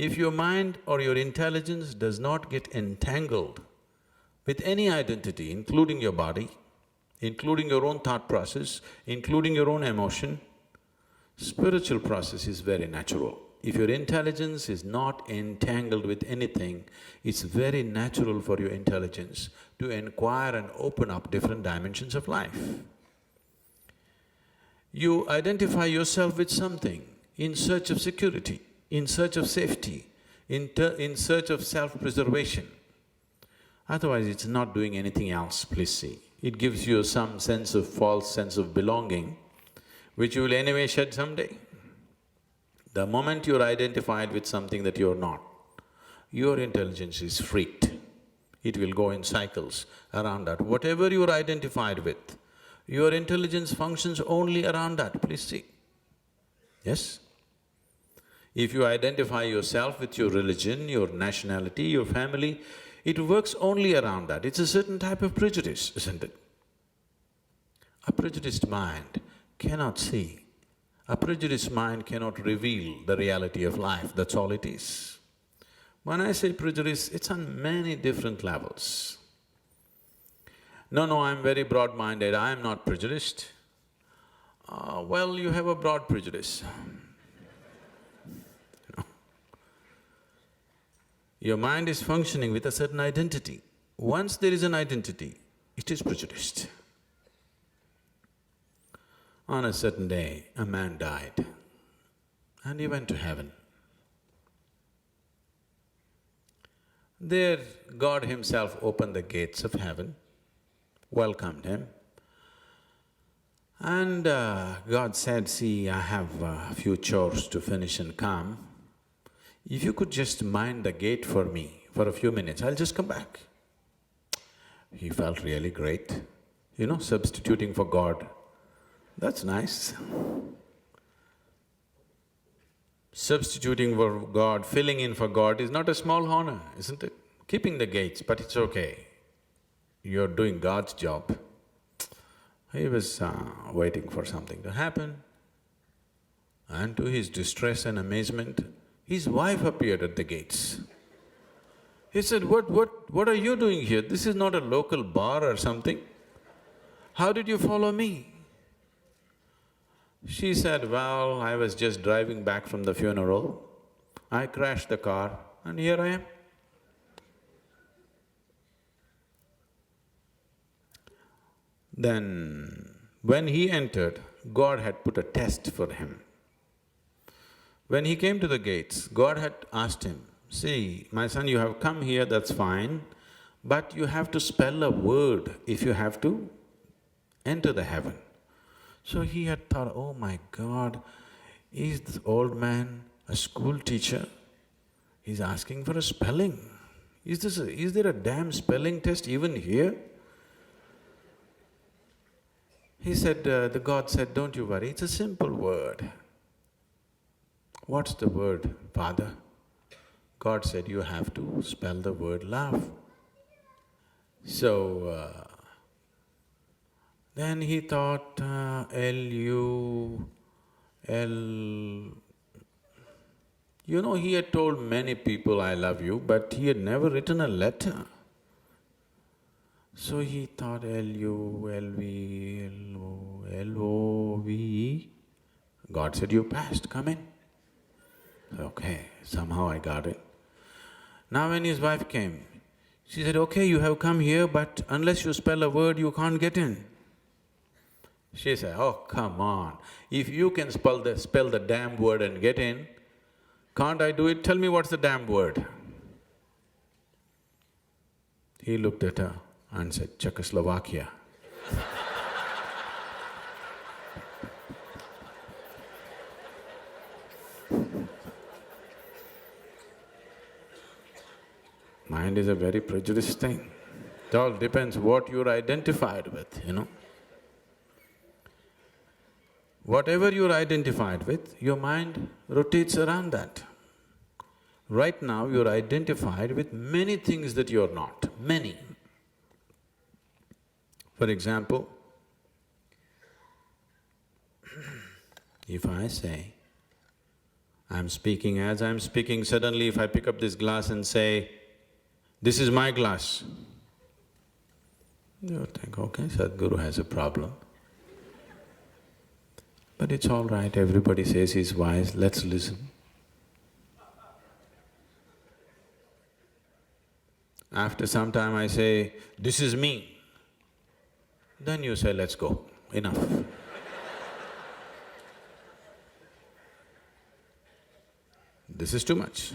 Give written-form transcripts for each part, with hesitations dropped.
If your mind or your intelligence does not get entangled with any identity, including your body, including your own thought process, including your own emotion, spiritual process is very natural. If your intelligence is not entangled with anything, it's very natural for your intelligence to inquire and open up different dimensions of life. You identify yourself with something in search of security, in search of safety, in search of self-preservation. Otherwise, it's not doing anything else, please see. It gives you some sense of false sense of belonging, which you will anyway shed someday. The moment you're identified with something that you're not, your intelligence is freaked. It will go in cycles around that. Whatever you're identified with, your intelligence functions only around that, please see. Yes? If you identify yourself with your religion, your nationality, your family, it works only around that. It's a certain type of prejudice, isn't it? A prejudiced mind cannot see. A prejudiced mind cannot reveal the reality of life, that's all it is. When I say prejudice, it's on many different levels. No, I'm very broad-minded, I am not prejudiced. Well, you have a broad prejudice. Your mind is functioning with a certain identity. Once there is an identity, it is prejudiced. On a certain day, a man died and he went to heaven. There, God himself opened the gates of heaven, welcomed him, and God said, see, I have a few chores to finish and come. If you could just mind the gate for me for a few minutes, I'll just come back. He felt really great, substituting for God. That's nice. Substituting for God, filling in for God is not a small honor, isn't it? Keeping the gates, but it's okay. You're doing God's job. He was waiting for something to happen, and to his distress and amazement, his wife appeared at the gates. He said, what are you doing here? This is not a local bar or something. How did you follow me? She said, well, I was just driving back from the funeral. I crashed the car and here I am. Then, when he entered, God had put a test for him. When he came to the gates, God had asked him, see, my son, you have come here, that's fine, but you have to spell a word if you have to enter the heaven. So he had thought, oh my God, is this old man a school teacher? He's asking for a spelling. Is there a damn spelling test even here? He said, the God said, don't you worry, it's a simple word. What's the word, Father? God said, you have to spell the word love. So, then he thought, L-U… he had told many people, I love you, but he had never written a letter. So he thought L-U-L-V, L-O, L-O-V-E. God said, you passed, come in. Okay, somehow I got it. Now when his wife came, she said, okay, you have come here, but unless you spell a word, you can't get in. She said, oh, come on, if you can spell the damn word and get in, can't I do it? Tell me what's the damn word. He looked at her and said, Czechoslovakia. Mind is a very prejudiced thing. It all depends what you're identified with, Whatever you're identified with, your mind rotates around that. Right now, you're identified with many things that you're not, many. For example, if I say, As I'm speaking, suddenly if I pick up this glass and say, "This is my glass," you think, okay, Sadhguru has a problem. But it's all right, everybody says he's wise, let's listen. After some time I say, "This is me," then you say, "Let's go, enough." This is too much.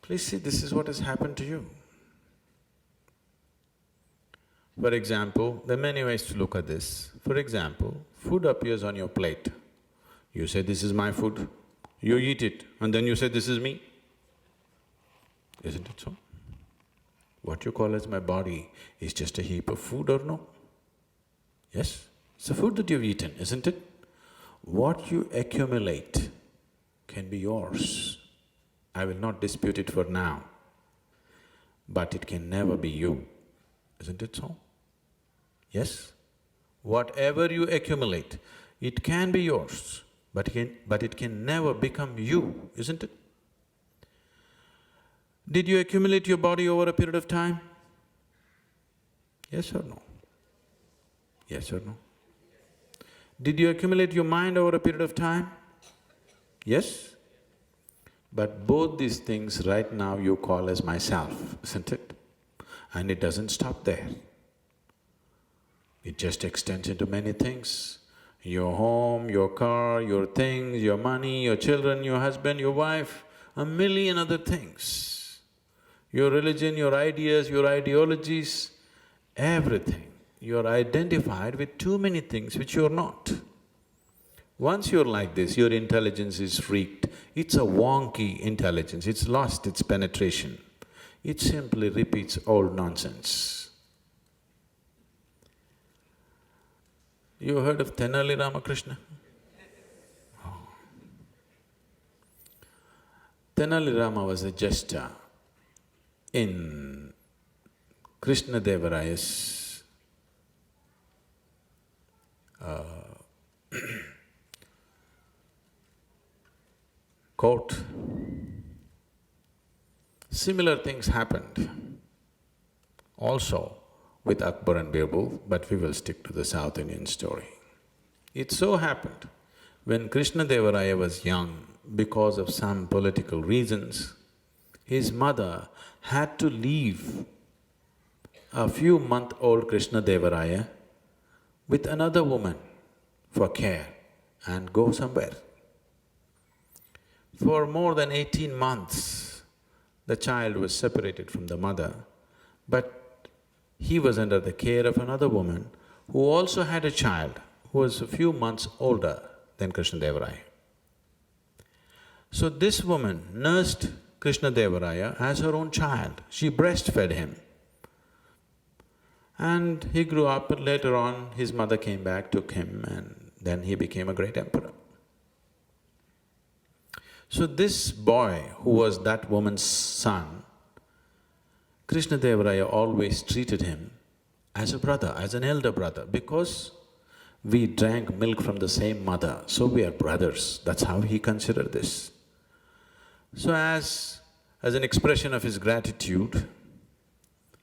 Please see, this is what has happened to you. For example, there are many ways to look at this. For example, food appears on your plate. You say, "This is my food." You eat it and then you say, "This is me." Isn't it so? What you call as my body is just a heap of food or no? Yes? It's the food that you've eaten, isn't it? What you accumulate can be yours. I will not dispute it for now, but it can never be you, isn't it so? Yes? Whatever you accumulate, it can be yours, but it can never become you, isn't it? Did you accumulate your body over a period of time? Yes or no? Yes or no? Did you accumulate your mind over a period of time? Yes? But both these things right now you call as myself, isn't it? And it doesn't stop there. It just extends into many things. Your home, your car, your things, your money, your children, your husband, your wife, a million other things. Your religion, your ideas, your ideologies, everything. You're identified with too many things which you're not. Once you're like this, your intelligence is freaked. It's a wonky intelligence, it's lost its penetration. It simply repeats old nonsense. You heard of Tenali Ramakrishna? Oh. Tenali Rama was a jester in Krishna Devaraya's court. Similar things happened also with Akbar and Birbal, but we will stick to the South Indian story. It so happened, when Krishna Devaraya was young, because of some political reasons, his mother had to leave a few month-old Krishna Devaraya with another woman for care and go somewhere. For more than 18 months, the child was separated from the mother, but he was under the care of another woman who also had a child who was a few months older than Krishna Devaraya. So this woman nursed Krishna Devaraya as her own child. She breastfed him. And he grew up, but later on his mother came back, took him, and then he became a great emperor. So this boy, who was that woman's son, Krishna Devaraya always treated him as a brother, as an elder brother, because we drank milk from the same mother, so we are brothers. That's how he considered this. So as an expression of his gratitude,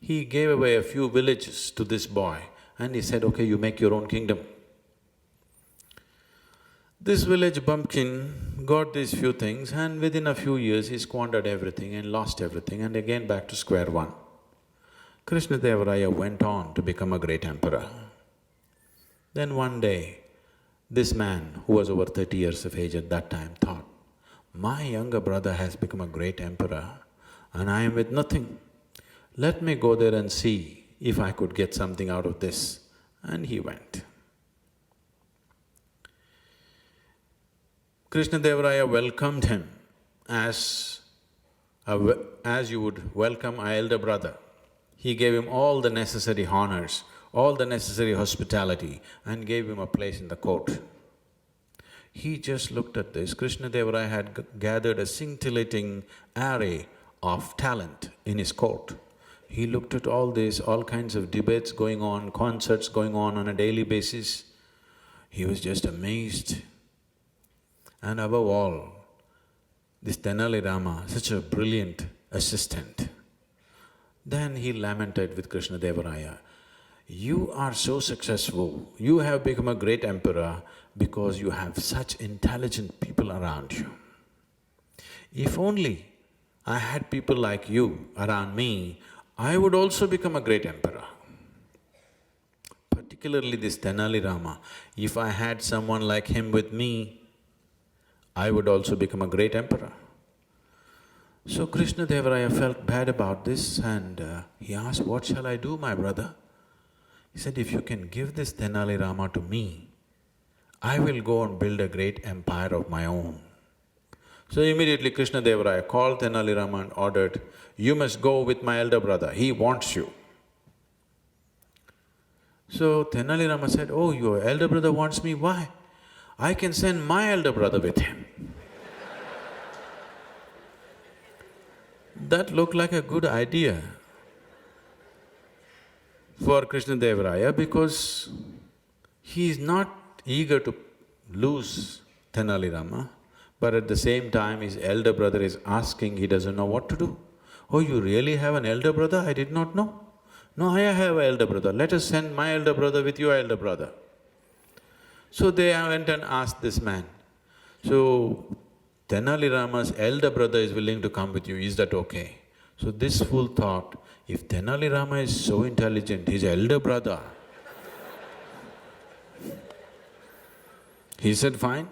he gave away a few villages to this boy and he said, "Okay, you make your own kingdom." This village bumpkin got these few things and within a few years he squandered everything and lost everything and again back to square one. Krishna Devaraya went on to become a great emperor. Then one day, this man, who was over 30 years of age at that time, thought, "My younger brother has become a great emperor and I am with nothing. Let me go there and see if I could get something out of this." And he went. Krishna Devaraya welcomed him as you would welcome an elder brother. He gave him all the necessary honors, all the necessary hospitality and gave him a place in the court. He just looked at this. Krishna Devaraya had gathered a scintillating array of talent in his court. He looked at all this, all kinds of debates going on, concerts going on a daily basis. He was just amazed. And above all, this Tenali Rama, such a brilliant assistant. Then he lamented with Krishna Devaraya, "You are so successful, you have become a great emperor because you have such intelligent people around you. If only I had people like you around me, I would also become a great emperor." Particularly this Tenali Rama, if I had someone like him with me, I would also become a great emperor. So Krishna Devaraya felt bad about this and he asked, "What shall I do, my brother?" He said, "If you can give this Tenali Rama to me, I will go and build a great empire of my own." So immediately Krishna Devaraya called Tenali Rama and ordered, "You must go with my elder brother, he wants you." So Tenali Rama said, "Oh, your elder brother wants me, why? I can send my elder brother with him." That looked like a good idea for Krishna Devaraya because he is not eager to lose Tenali Rama, but at the same time his elder brother is asking, he doesn't know what to do. "Oh, you really have an elder brother? I did not know." "No, I have an elder brother, let us send my elder brother with your elder brother." So they went and asked this man, "So, Tenali Rama's elder brother is willing to come with you, is that okay?" So this fool thought, if Tenali Rama is so intelligent, his elder brother… He said, "Fine."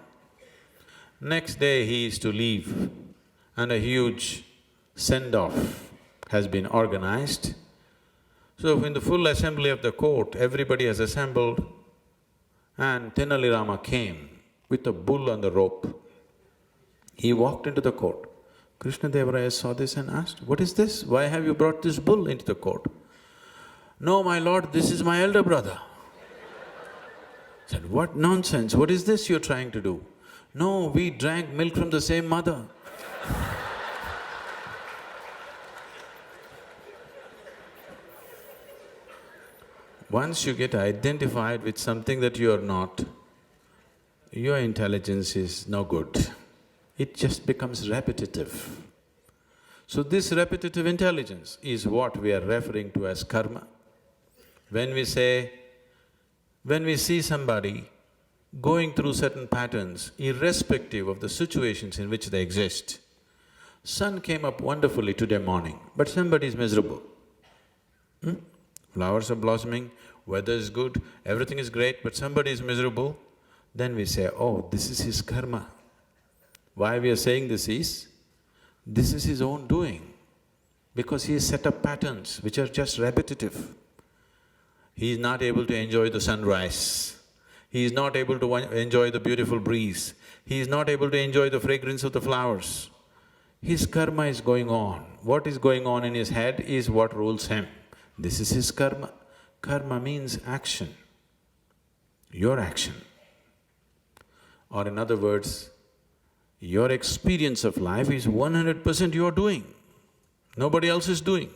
Next day he is to leave and a huge send-off has been organized. So in the full assembly of the court, everybody has assembled and Tenali Rama came with a bull on the rope. He walked into the court. Krishna Devaraya saw this and asked, "What is this? Why have you brought this bull into the court?" "No, my lord, this is my elder brother." Said, "What nonsense, what is this you're trying to do?" "No, we drank milk from the same mother." Once you get identified with something that you are not, your intelligence is no good. It just becomes repetitive. So this repetitive intelligence is what we are referring to as karma. When we see somebody going through certain patterns, irrespective of the situations in which they exist. Sun came up wonderfully today morning, but somebody is miserable. Flowers are blossoming, weather is good, everything is great, but somebody is miserable. Then we say, "Oh, this is his karma." Why we are saying this is his own doing, because he has set up patterns which are just repetitive. He is not able to enjoy the sunrise, he is not able to enjoy the beautiful breeze, he is not able to enjoy the fragrance of the flowers. His karma is going on. What is going on in his head is what rules him. This is his karma. Karma means action, your action. Or in other words, your experience of life is 100% your doing, nobody else is doing.